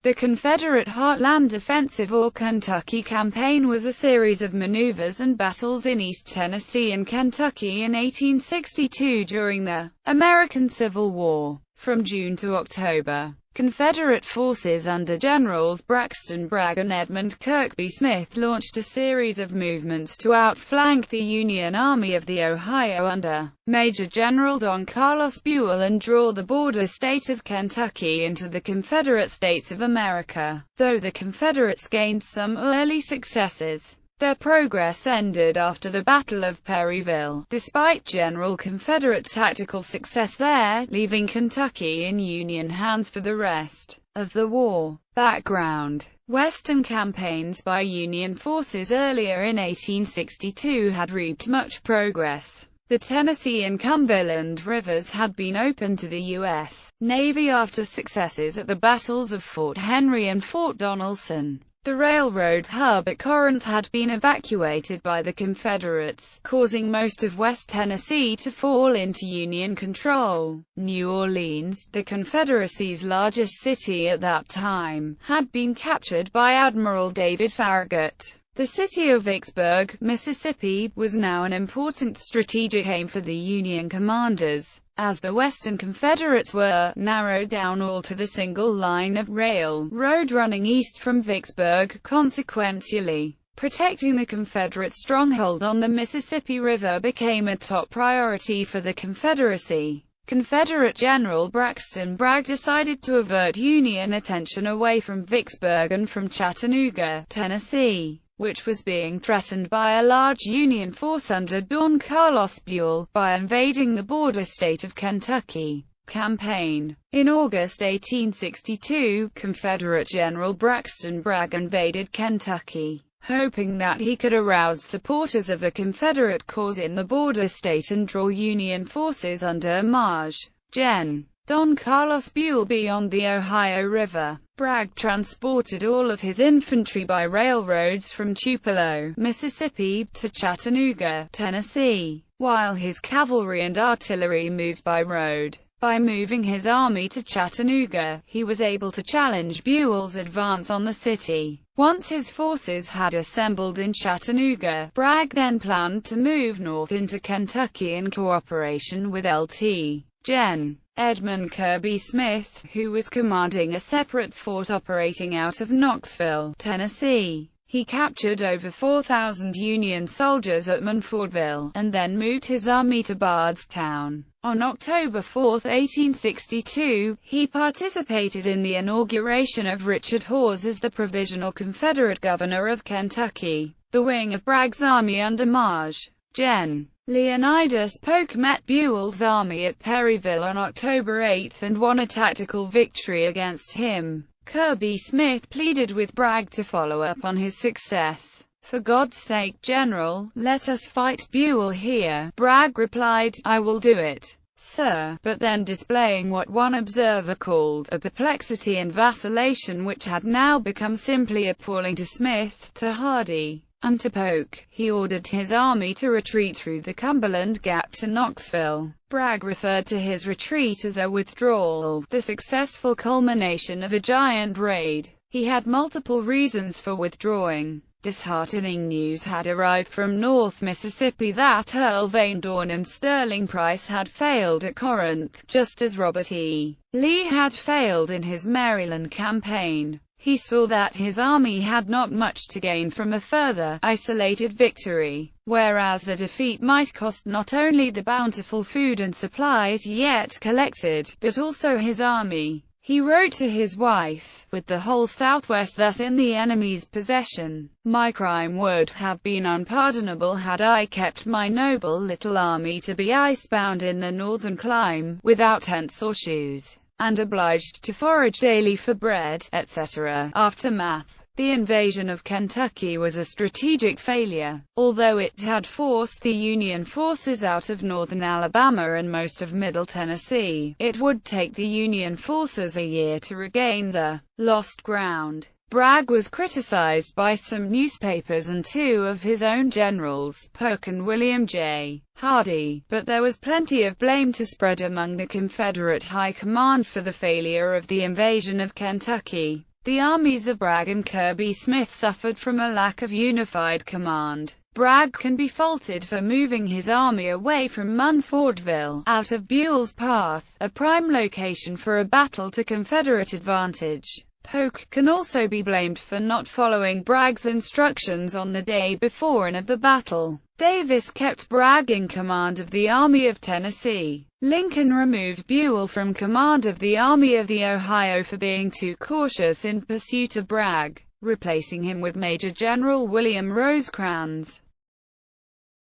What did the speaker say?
The Confederate Heartland Offensive or Kentucky Campaign was a series of maneuvers and battles in East Tennessee and Kentucky in 1862 during the American Civil War. From June to October, Confederate forces under Generals Braxton Bragg and Edmund Kirkby Smith launched a series of movements to outflank the Union Army of the Ohio under Major General Don Carlos Buell and draw the border state of Kentucky into the Confederate States of America. Though the Confederates gained some early successes, their progress ended after the Battle of Perryville, despite general Confederate tactical success there, leaving Kentucky in Union hands for the rest of the war. Background: Western campaigns by Union forces earlier in 1862 had reaped much progress. The Tennessee and Cumberland rivers had been opened to the U.S. Navy after successes at the battles of Fort Henry and Fort Donelson. The railroad hub at Corinth had been evacuated by the Confederates, causing most of West Tennessee to fall into Union control. New Orleans, the Confederacy's largest city at that time, had been captured by Admiral David Farragut. The city of Vicksburg, Mississippi, was now an important strategic aim for the Union commanders, as the Western Confederates were narrowed down all to the single line of railroad running east from Vicksburg. Consequently, protecting the Confederate stronghold on the Mississippi River became a top priority for the Confederacy. Confederate General Braxton Bragg decided to avert Union attention away from Vicksburg and from Chattanooga, Tennessee, which was being threatened by a large Union force under Don Carlos Buell, by invading the border state of Kentucky. Campaign. In August 1862, Confederate General Braxton Bragg invaded Kentucky, hoping that he could arouse supporters of the Confederate cause in the border state and draw Union forces under Maj. Gen. Don Carlos Buell beyond the Ohio River. Bragg transported all of his infantry by railroads from Tupelo, Mississippi, to Chattanooga, Tennessee, while his cavalry and artillery moved by road. By moving his army to Chattanooga, he was able to challenge Buell's advance on the city. Once his forces had assembled in Chattanooga, Bragg then planned to move north into Kentucky in cooperation with Lt. Gen. Edmund Kirkby Smith, who was commanding a separate fort operating out of Knoxville, Tennessee. He captured over 4,000 Union soldiers at Munfordville, and then moved his army to Bardstown. On October 4, 1862, he participated in the inauguration of Richard Hawes as the provisional Confederate governor of Kentucky. The wing of Bragg's army under Maj. Gen. Leonidas Polk met Buell's army at Perryville on October 8 and won a tactical victory against him. Kirkby Smith pleaded with Bragg to follow up on his success. "For God's sake, General, let us fight Buell here." Bragg replied, "I will do it, sir," but then displaying what one observer called a perplexity and vacillation which had now become simply appalling to Smith, to Hardee, and to Polk, he ordered his army to retreat through the Cumberland Gap to Knoxville. Bragg referred to his retreat as a withdrawal, the successful culmination of a giant raid. He had multiple reasons for withdrawing. Disheartening news had arrived from North Mississippi that Earl Van Dorn and Sterling Price had failed at Corinth, just as Robert E. Lee had failed in his Maryland campaign. He saw that his army had not much to gain from a further, isolated victory, whereas a defeat might cost not only the bountiful food and supplies yet collected, but also his army. He wrote to his wife, "With the whole Southwest thus in the enemy's possession, my crime would have been unpardonable had I kept my noble little army to be icebound in the northern clime, without tents or shoes, and obliged to forage daily for bread, etc." Aftermath. The invasion of Kentucky was a strategic failure. Although it had forced the Union forces out of northern Alabama and most of Middle Tennessee, it would take the Union forces a year to regain the lost ground. Bragg was criticized by some newspapers and two of his own generals, Polk and William J. Hardee, but there was plenty of blame to spread among the Confederate high command for the failure of the invasion of Kentucky. The armies of Bragg and Kirby Smith suffered from a lack of unified command. Bragg can be faulted for moving his army away from Munfordville, out of Buell's path, a prime location for a battle to Confederate advantage. Polk can also be blamed for not following Bragg's instructions on the day before and of the battle. Davis kept Bragg in command of the Army of Tennessee. Lincoln removed Buell from command of the Army of the Ohio for being too cautious in pursuit of Bragg, replacing him with Major General William Rosecrans.